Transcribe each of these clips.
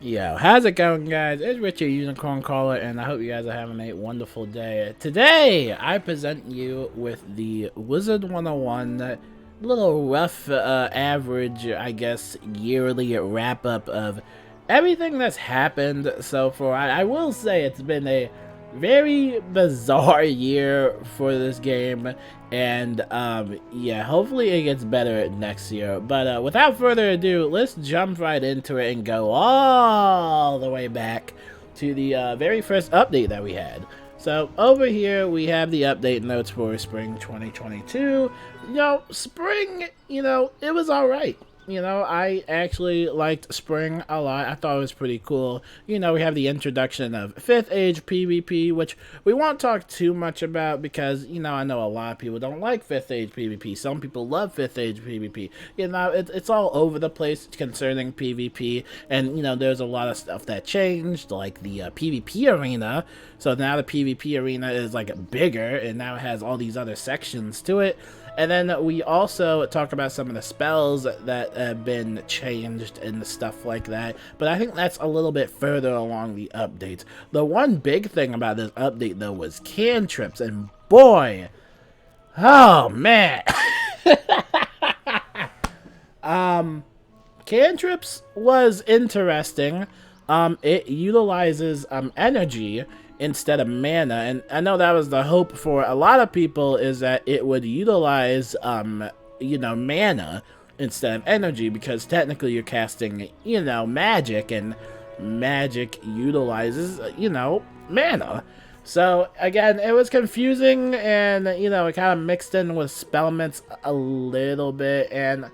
Yo, how's it going, guys? It's Richard Unicorn Caller, and I hope you guys are having a wonderful day. Today, I present you with the Wizard101 little rough average, I guess, yearly wrap up of everything that's happened so far. I will say it's been a very bizarre year for this game, and yeah, hopefully it gets better next year. But without further ado, let's jump right into it and go all the way back to the very first update that we had. So over here we have the update notes for spring 2022. Spring, it was alright. I actually liked spring a lot. I thought it was pretty cool. We have the introduction of 5th Age PvP, which we won't talk too much about because, I know a lot of people don't like 5th Age PvP. Some people love 5th Age PvP. It's all over the place concerning PvP, and, there's a lot of stuff that changed, like the PvP arena. So now the PvP arena is, like, bigger, and now it has all these other sections to it. And then we also talk about some of the spells that have been changed and stuff like that. But I think that's a little bit further along the updates. The one big thing about this update, though, was cantrips. And boy, oh man. Cantrips was interesting. It utilizes energy instead of mana, and I know that was the hope for a lot of people, is that it would utilize mana instead of energy, because technically you're casting magic, and magic utilizes mana. So again, it was confusing, and it kind of mixed in with spellments a little bit, and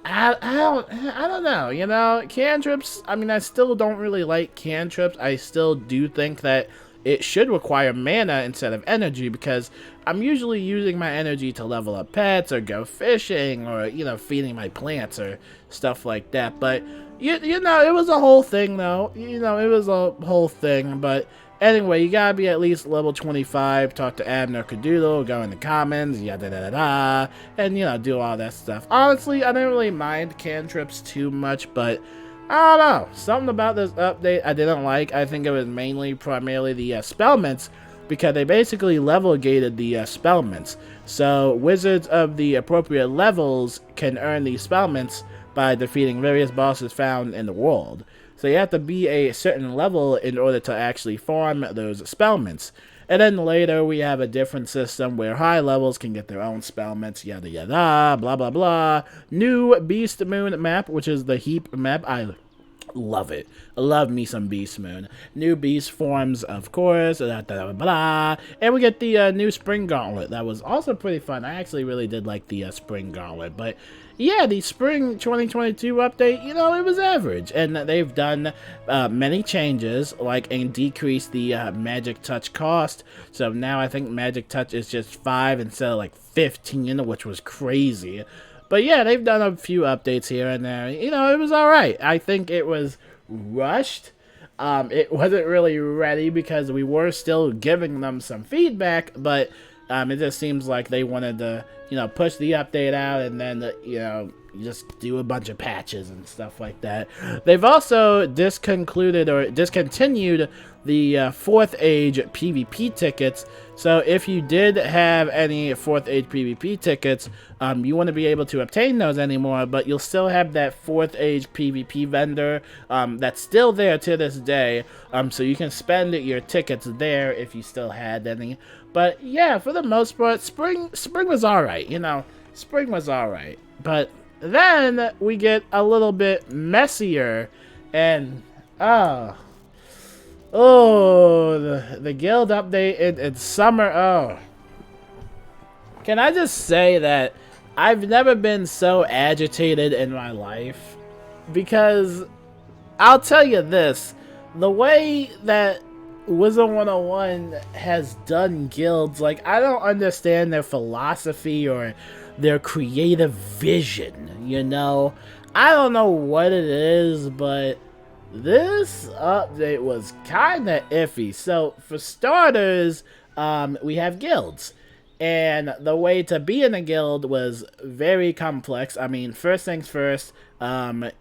I don't know, cantrips, I mean, I still don't really like cantrips. I still do think that it should require mana instead of energy, because I'm usually using my energy to level up pets or go fishing or, feeding my plants or stuff like that. But, it was a whole thing, though. It was a whole thing. But anyway, you gotta be at least level 25, talk to Abner Cadoodle, go in the comments, yada da da da, and, do all that stuff. Honestly, I didn't really mind cantrips too much, but I don't know, something about this update I didn't like. I think it was primarily the spellments, because they basically level gated the spellments. So wizards of the appropriate levels can earn these spellments by defeating various bosses found in the world. So you have to be a certain level in order to actually farm those spellments. And then later we have a different system where high levels can get their own spellments, yada yada, blah blah blah. New Beast Moon map, which is the heap map. I love it. I love me some Beast Moon. New beast forms, of course, blah blah blah. And we get the new Spring Gauntlet. That was also pretty fun. I actually really did like the Spring Gauntlet, but yeah, the Spring 2022 update, it was average. And they've done many changes, like decreased the Magic Touch cost. So now I think Magic Touch is just 5 instead of like 15, which was crazy. But yeah, they've done a few updates here and there. It was alright. I think it was rushed. It wasn't really ready because we were still giving them some feedback, but it just seems like they wanted to, push the update out and then, just do a bunch of patches and stuff like that. They've also discontinued the 4th Age PvP tickets. So if you did have any 4th Age PvP tickets, you wouldn't be able to obtain those anymore, but you'll still have that 4th Age PvP vendor that's still there to this day. So you can spend your tickets there if you still had any. But yeah, for the most part, spring was alright, spring was alright. But then we get a little bit messier, and the guild update in summer. Oh, can I just say that I've never been so agitated in my life, because I'll tell you this, the way that Wizard101 has done guilds, like, I don't understand their philosophy or their creative vision, I don't know what it is, but this update was kinda iffy. So for starters, we have guilds, And the way to be in a guild was very complex. I mean, first things first,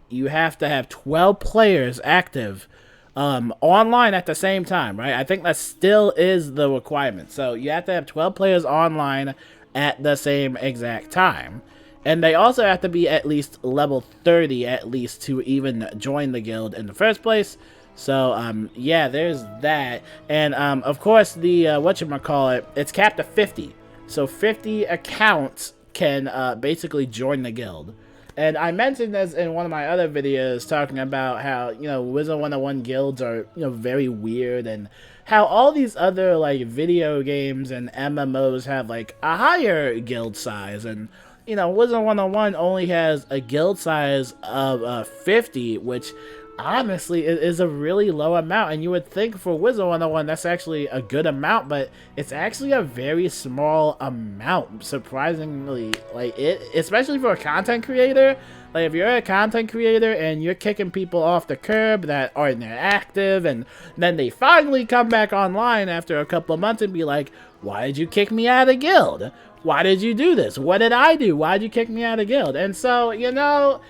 you have to have 12 players active online at the same time, right? I think that still is the requirement. So you have to have 12 players online at the same exact time. And they also have to be at least level 30 at least to even join the guild in the first place. So, yeah, there's that. And, of course, the, whatchamacallit, it's capped to 50. So 50 accounts can basically join the guild. And I mentioned this in one of my other videos talking about how, you know, Wizard101 guilds are, you know, very weird, and how all these other, like, video games and MMOs have, like, a higher guild size. And, you know, Wizard101 only has a guild size of 50, which honestly is a really low amount, and you would think for Wizard101 that's actually a good amount, but it's actually a very small amount, surprisingly. Like, it, especially for a content creator, like if you're a content creator and you're kicking people off the curb that aren't active, and then they finally come back online after a couple of months and be like, why did you kick me out of guild? Why did you do this? What did I do? Why did you kick me out of guild? And so, you know,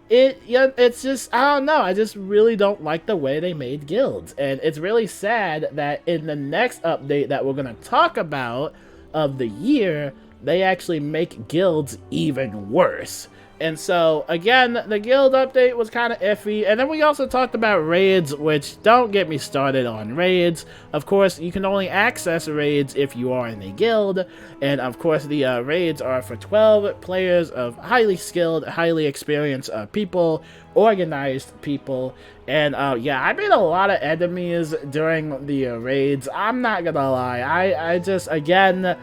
it's just, I don't know, I just really don't like the way they made guilds. And it's really sad that in the next update that we're going to talk about of the year, they actually make guilds even worse. And so, again, the guild update was kind of iffy. And then we also talked about raids, which, don't get me started on raids. Of course, you can only access raids if you are in a guild. And, of course, the raids are for 12 players of highly skilled, highly experienced people, organized people. And, yeah, I made a lot of enemies during the raids. I'm not gonna lie. I just, again,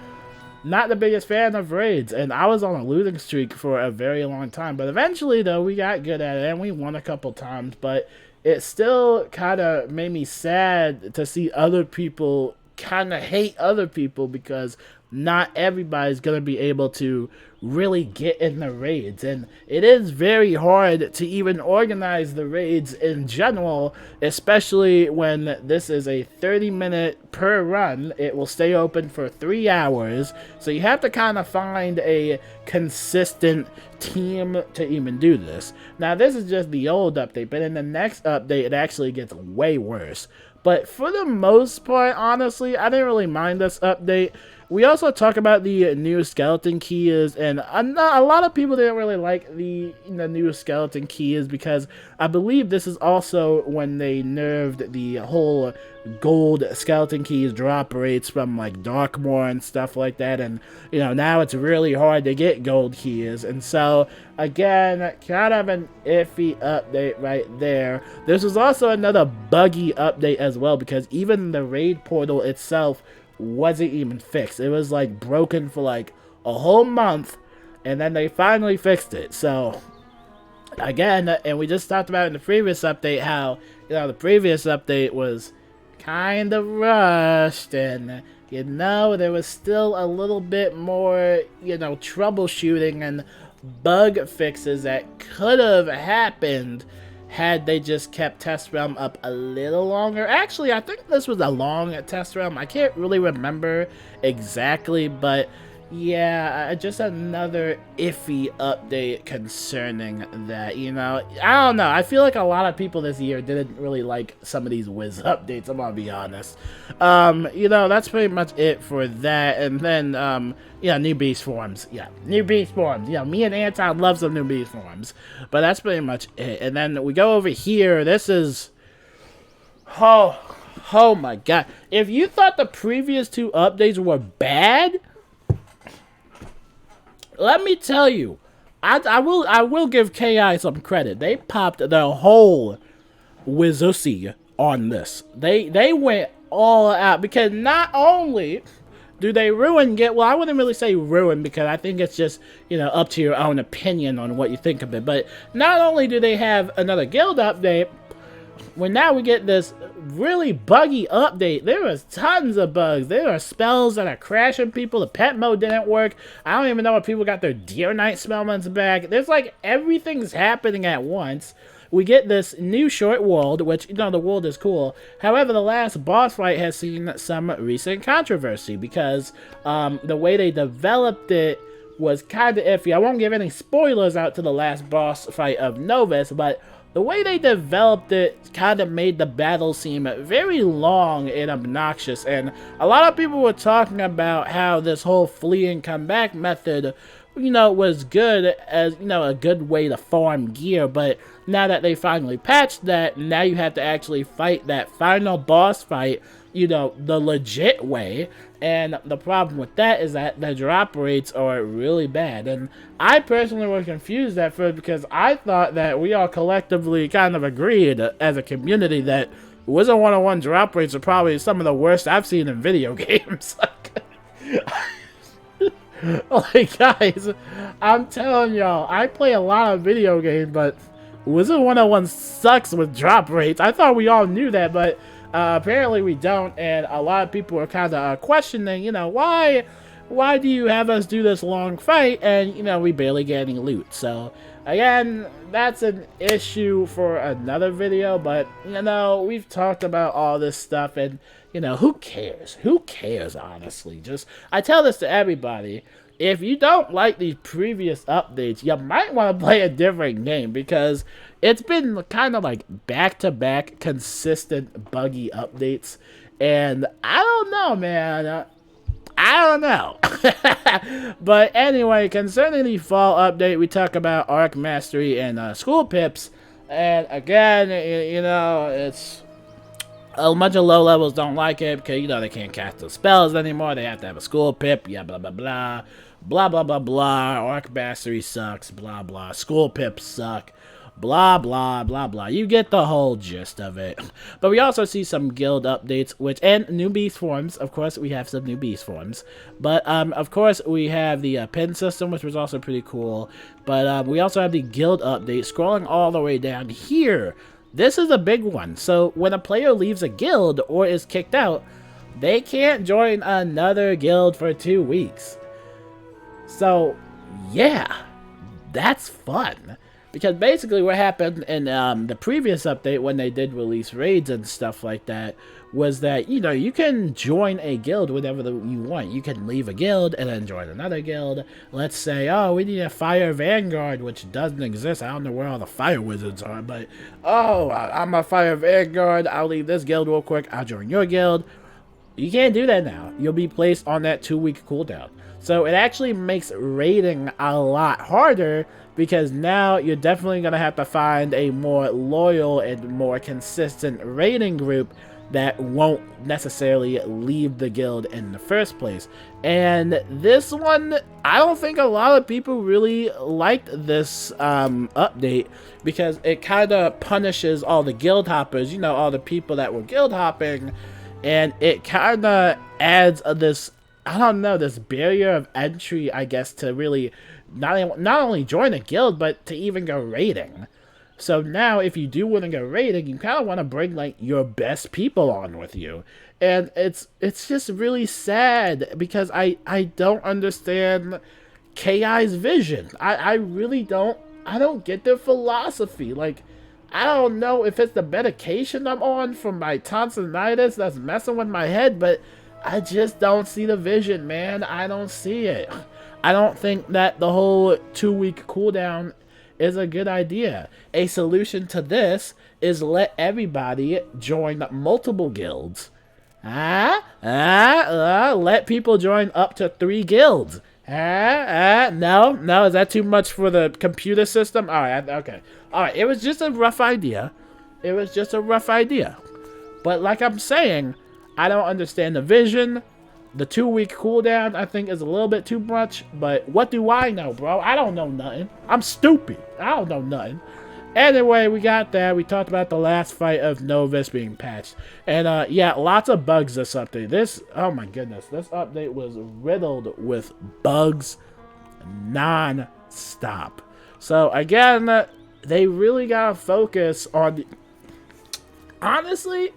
not the biggest fan of raids, and I was on a losing streak for a very long time. But eventually, though, we got good at it, and we won a couple times. But it still kind of made me sad to see other people kind of hate other people, because not everybody's going to be able to really get in the raids. And it is very hard to even organize the raids in general, especially when this is a 30-minute per run. It will stay open for 3 hours, so you have to kind of find a consistent team to even do this. Now, this is just the old update, but in the next update, it actually gets way worse. But for the most part, honestly, I didn't really mind this update. We also talk about the new skeleton keys, and a lot of people didn't really like the new skeleton keys, because I believe this is also when they nerfed the whole gold skeleton keys drop rates from like Darkmoor and stuff like that, and you know, now it's really hard to get gold keys. And so again, kind of an iffy update right there. This was also another buggy update as well, because even the raid portal itself wasn't even fixed. It was like broken for like a whole month, and then they finally fixed it. So again, and we just talked about in the previous update how, you know, the previous update was kind of rushed, and you know, there was still a little bit more, you know, troubleshooting and bug fixes that could have happened had they just kept Test Realm up a little longer. Actually, I think this was a long Test Realm. I can't really remember exactly, but yeah, just another iffy update concerning that, you know. I don't know. I feel like a lot of people this year didn't really like some of these Wiz updates, I'm gonna be honest. You know, that's pretty much it for that. And then, yeah, new beast forms. Yeah, new beast forms. Yeah, me and Anton love some new beast forms. But that's pretty much it. And then we go over here. This is... Oh my god. If you thought the previous two updates were bad, let me tell you, I will give KI some credit. They popped the whole Wizusi on this. They went all out, because not only do they ruin well, I wouldn't really say ruin, because I think it's just, you know, up to your own opinion on what you think of it. But not only do they have another guild update, when now we get this really buggy update. There was tons of bugs. There are spells that are crashing people. The pet mode didn't work. I don't even know if people got their Deer Knight spellments back. There's like everything's happening at once, we get this new short world, which, you know, the world is cool. However, the last boss fight has seen some recent controversy because the way they developed it was kind of iffy. I won't give any spoilers out to the last boss fight of Novus, but the way they developed it kind of made the battle seem very long and obnoxious, and a lot of people were talking about how this whole flee and come back method, you know, was good as, you know, a good way to farm gear, but now that they finally patched that, now you have to actually fight that final boss fight, you know, the legit way. And the problem with that is that the drop rates are really bad. And I personally was confused at first because I thought that we all collectively kind of agreed as a community that Wizard101 drop rates are probably some of the worst I've seen in video games. Like, guys, I'm telling y'all, I play a lot of video games, but Wizard101 sucks with drop rates. I thought we all knew that, but apparently we don't, and a lot of people are kind of questioning, you know, why do you have us do this long fight and, you know, we barely get any loot. So again, that's an issue for another video, but, you know, we've talked about all this stuff, and, you know, who cares honestly? Just, I tell this to everybody, if you don't like these previous updates, you might want to play a different game, because it's been kind of like back-to-back consistent buggy updates, and I don't know, man. I don't know. But anyway, concerning the fall update, we talk about Arc Mastery and School Pips, and again, you know, it's a bunch of low levels don't like it because, you know, they can't cast the spells anymore. They have to have a School Pip, yeah, blah, blah, blah. Blah, blah, blah, blah. Arc Mastery sucks, blah, blah. School Pips suck, blah, blah, blah, blah. You get the whole gist of it. But we also see some guild updates, and new beast forms. Of course, we have some new beast forms. But, of course, we have the pin system, which was also pretty cool. But we also have the guild update. Scrolling all the way down here, this is a big one. So when a player leaves a guild or is kicked out, they can't join another guild for 2 weeks. So, yeah, that's fun. Because basically what happened in the previous update when they did release raids and stuff like that was that, you know, you can join a guild whenever you want. You can leave a guild and then join another guild. Let's say, oh, we need a Fire Vanguard, which doesn't exist. I don't know where all the Fire Wizards are, but, oh, I'm a Fire Vanguard. I'll leave this guild real quick. I'll join your guild. You can't do that now. You'll be placed on that 2-week cooldown. So it actually makes raiding a lot harder, because now you're definitely going to have to find a more loyal and more consistent raiding group that won't necessarily leave the guild in the first place. And this one, I don't think a lot of people really liked this update, because it kind of punishes all the guild hoppers, you know, all the people that were guild hopping, and it kind of adds this, I don't know, this barrier of entry, I guess, to really not only join a guild, but to even go raiding. So now, if you do want to go raiding, you kind of want to bring, like, your best people on with you. And it's just really sad, because I don't understand KI's vision. I really don't. I don't get their philosophy. Like, I don't know if it's the medication I'm on from my tonsillitis that's messing with my head, but I just don't see the vision, man. I don't see it. I don't think that the whole 2-week cooldown is a good idea. A solution to this is let everybody join multiple guilds. Let people join up to 3 guilds. No, is that too much for the computer system? Alright, okay. Alright, it was just a rough idea. But like I'm saying, I don't understand the vision. The 2-week cooldown, I think, is a little bit too much. But what do I know, bro? I don't know nothing. I'm stupid. I don't know nothing. Anyway, we got that. We talked about the last fight of Novus being patched. And, yeah, lots of bugs this update. This, oh my goodness, this update was riddled with bugs non-stop. So, again, they really gotta focus on... Honestly...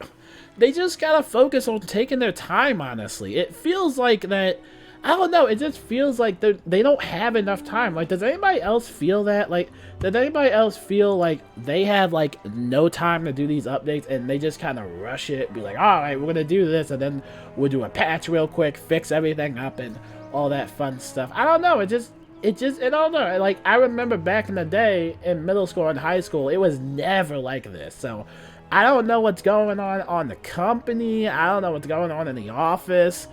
They just gotta focus on taking their time, honestly. It feels like that I don't know, it just feels like they don't have enough time. Like, does anybody else feel that? Like, does anybody else feel like they have, like, no time to do these updates and they just kind of rush it, be like, alright, we're gonna do this, and then we'll do a patch real quick, fix everything up, and all that fun stuff. I don't know, I don't know. Like, I remember back in the day, in middle school and high school, it was never like this. So, I don't know what's going on the company. I don't know what's going on in the office.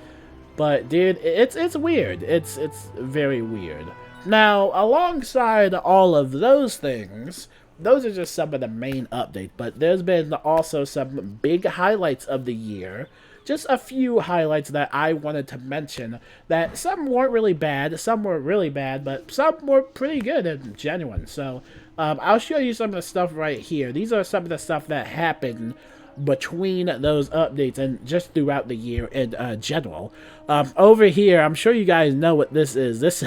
But, dude, it's weird. It's very weird. Now, alongside all of those things, those are just some of the main updates. But there's been also some big highlights of the year. Just a few highlights that I wanted to mention, that some weren't really bad, some were really bad, but some were pretty good and genuine. So, I'll show you some of the stuff right here. These are some of the stuff that happened between those updates and just throughout the year in general. Over here, I'm sure you guys know what this is. This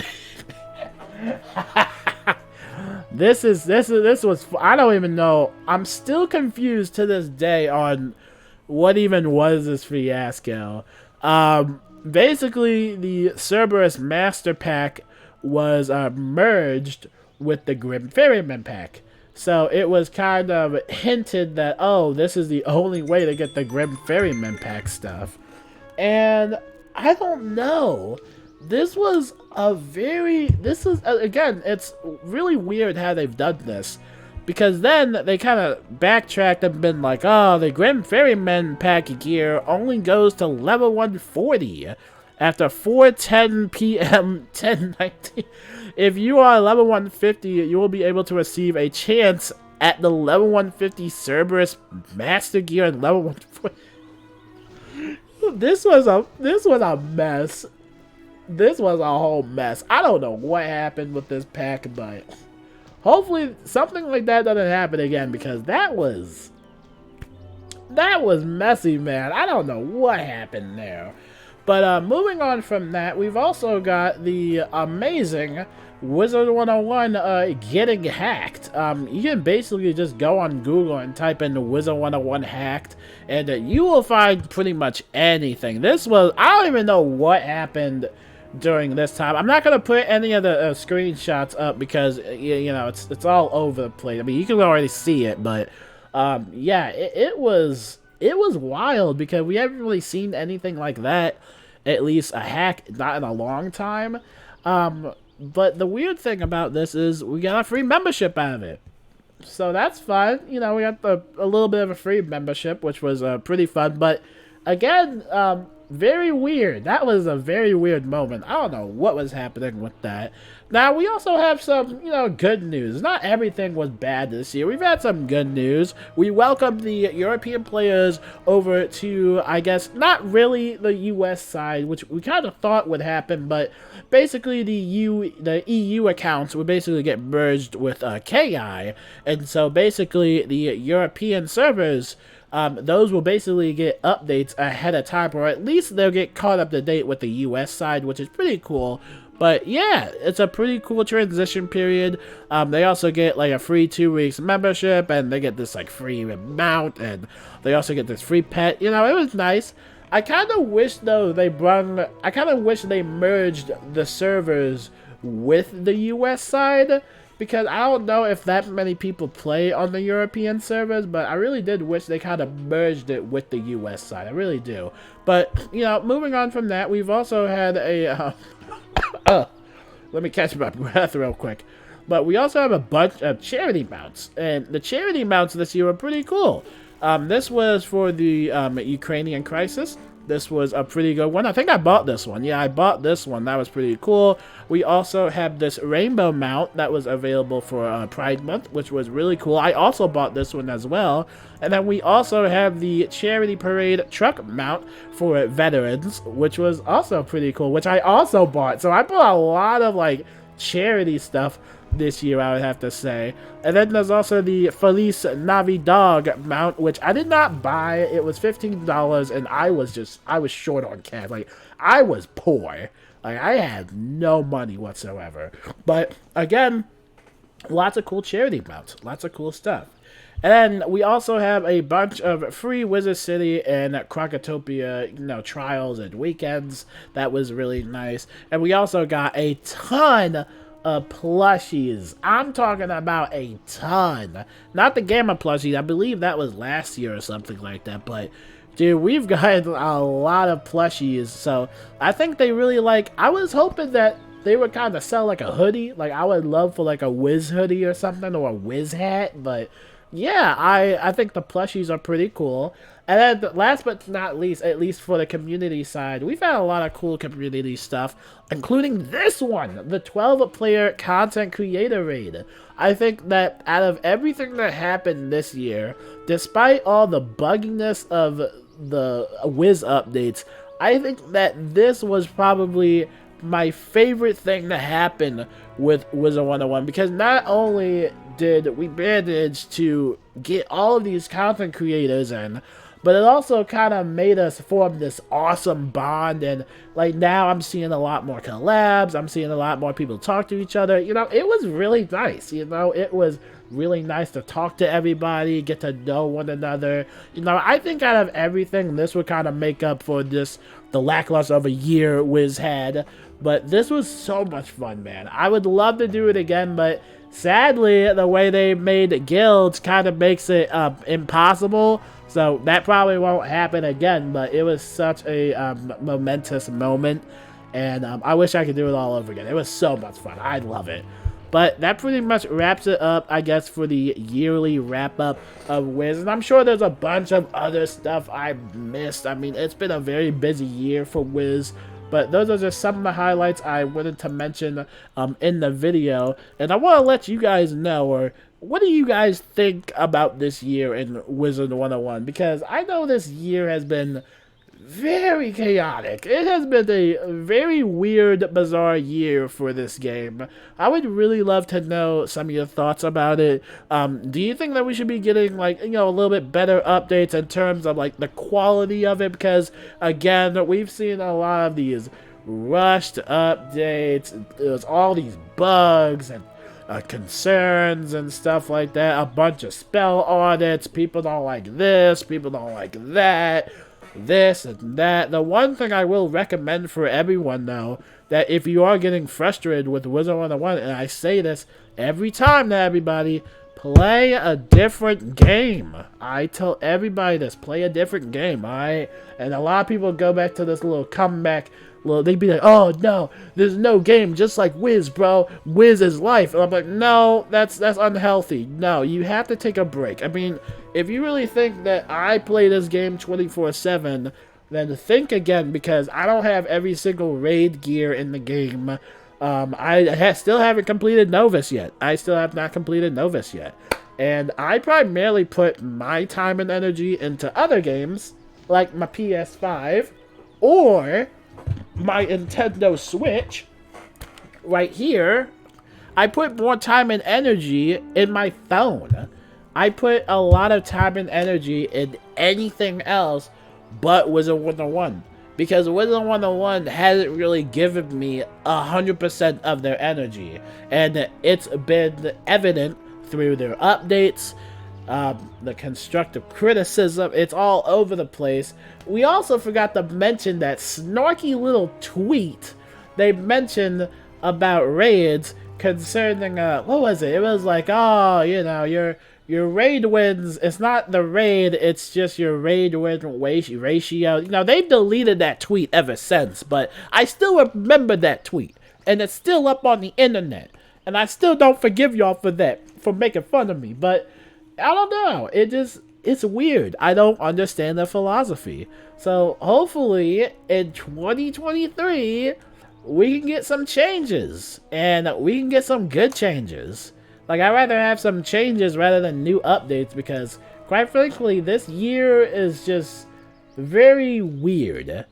was, I don't even know. I'm still confused to this day on what even was this fiasco. Basically, the Cerberus Master Pack was merged with the Grim Ferryman Pack. So it was kind of hinted that, oh, this is the only way to get the Grim Ferryman Pack stuff. And I don't know. This is, again, it's really weird how they've done this. Because then they kind of backtracked and been like, oh, the Grim Ferryman Pack gear only goes to level 140 after 4:10 p.m. 10:19. If you are level 150, you will be able to receive a chance at the level 150 Cerberus Master Gear and level 140. This was a mess. This was a whole mess. I don't know what happened with this pack, but hopefully something like that doesn't happen again, because that was messy, man. I don't know what happened there. But moving on from that, we've also got the amazing Wizard101 getting hacked. You can basically just go on Google and type in the Wizard101 hacked, and you will find pretty much anything. I don't even know what happened during this time. I'm not going to put any of the screenshots up because, you know, it's all over the place. I mean, you can already see it, but yeah, it was wild because we haven't really seen anything like that, at least a hack, not in a long time. But the weird thing about this is we got a free membership out of it. So that's fun. You know, we got a little bit of a free membership, which was pretty fun. But again, very weird. That was a very weird moment. I don't know what was happening with that. Now, we also have some, you know, good news. Not everything was bad this year. We've had some good news. We welcomed the European players over to, I guess, not really the US side, which we kind of thought would happen, but basically the EU accounts would basically get merged with KI, and so basically the European servers, those will basically get updates ahead of time, or at least they'll get caught up to date with the US side, which is pretty cool. But yeah, it's a pretty cool transition period. They also get like a free 2 weeks membership, and they get this like free mount, and they also get this free pet. You know, it was nice. I kind of wish though they merged the servers with the US side, because I don't know if that many people play on the European servers, but I really did wish they kind of merged it with the US side. I really do. But, you know, moving on from that, we've also had a let me catch my breath real quick. But we also have a bunch of charity mounts, and the charity mounts this year were pretty cool. This was for the Ukrainian crisis. This was a pretty good one. I think I bought this one. Yeah, I bought this one. That was pretty cool. We also have this rainbow mount that was available for Pride Month, which was really cool. I also bought this one as well. And then we also have the Charity Parade truck mount for veterans, which was also pretty cool, which I also bought. So I bought a lot of, like, charity stuff this year, I would have to say. And then there's also the Feliz Navidad mount, which I did not buy. It was $15, and I was short on cash. Like, I was poor. Like, I had no money whatsoever. But again, lots of cool charity mounts, lots of cool stuff. And then we also have a bunch of free Wizard City and Krokotopia, trials and weekends. That was really nice. And we also got a ton of plushies. I'm talking about a ton. Not the Gamma plushie. I believe that was last year or something like that. But, dude, we've got a lot of plushies. So, I think they really I was hoping that they would kind of sell like a hoodie. Like, I would love for like a Wiz hoodie or something, or a Wiz hat. But, yeah, I think the plushies are pretty cool. And then last but not least, at least for the community side, we've had a lot of cool community stuff, including this one, the 12-player content creator raid. I think that out of everything that happened this year, despite all the bugginess of the Wiz updates, I think that this was probably my favorite thing to happen with Wizard101, because not only did we manage to get all of these content creators in, but it also kind of made us form this awesome bond. And like now I'm seeing a lot more collabs, I'm seeing a lot more people talk to each other. It was really nice. It was really nice to talk to everybody, get to know one another. I think out of everything, this would kind of make up for the lackluster of a year Wiz had. But this was so much fun, man. I would love to do it again, but sadly, the way they made guilds kind of makes it impossible. So that probably won't happen again, but it was such a momentous moment. And I wish I could do it all over again. It was so much fun. I love it. But that pretty much wraps it up, I guess, for the yearly wrap-up of Wiz. And I'm sure there's a bunch of other stuff I missed. I mean, it's been a very busy year for Wiz. But those are just some of the highlights I wanted to mention in the video. And I want to let you guys know, or what do you guys think about this year in Wizard101? Because I know this year has been very chaotic. It has been a very weird, bizarre year for this game. I would really love to know some of your thoughts about it. Do you think that we should be getting, a little bit better updates in terms of, the quality of it? Because, again, we've seen a lot of these rushed updates. There's all these bugs and concerns and stuff like that. A bunch of spell audits. People don't like this. People don't like that. This and that. The one thing I will recommend for everyone, though, that if you are getting frustrated with Wizard101, and I say this every time to everybody, play a different game. I tell everybody this, play a different game, alright? And a lot of people go back to this little comeback. They'd be like, oh no, there's no game just like Wiz, bro. Wiz is life. And I'm like, no, that's unhealthy. No, you have to take a break. I mean, if you really think that I play this game 24/7, then think again, because I don't have every single raid gear in the game. I still haven't completed Novus yet. I still have not completed Novus yet. And I primarily put my time and energy into other games, like my PS5, or my Nintendo Switch. Right here, I put more time and energy in my phone. I put a lot of time and energy in anything else but Wizard101, because Wizard101 hasn't really given me 100% of their energy, and it's been evident through their updates, the constructive criticism. It's all over the place. We also forgot to mention that snarky little tweet they mentioned about raids concerning, what was it? It was like, oh, your raid wins, it's not the raid, it's just your raid win ratio. They've deleted that tweet ever since, but I still remember that tweet, and it's still up on the internet, and I still don't forgive y'all for that, for making fun of me. But I don't know, it's weird. I don't understand the philosophy. So hopefully in 2023 we can get some changes, and we can get some good changes. I'd rather have some changes rather than new updates, because quite frankly this year is just very weird.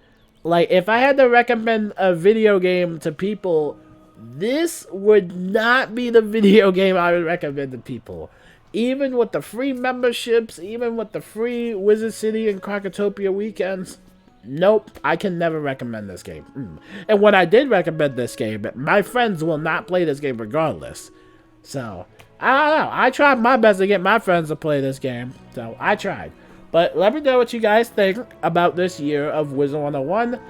If I had to recommend a video game to people, this would not be the video game I would recommend to people. Even with the free memberships, even with the free Wizard City and Krokotopia weekends, nope, I can never recommend this game. And when I did recommend this game, my friends will not play this game regardless. So, I don't know. I tried my best to get my friends to play this game. So, I tried. But let me know what you guys think about this year of Wizard101.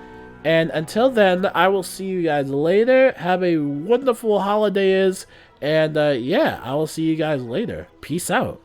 And until then, I will see you guys later. Have a wonderful holidays. And yeah, I will see you guys later. Peace out.